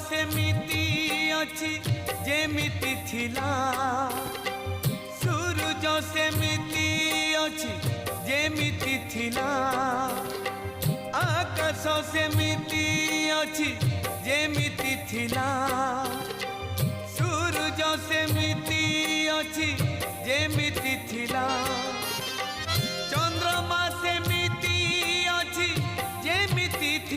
सेमिति अछि जेमिति थिला सूरज सेमिति अछि जेमिति थिला आकाश सेमिति अछि जेमिति थिला सूरज सेमिति अछि जेमिति थिला चंद्रमा सेमिति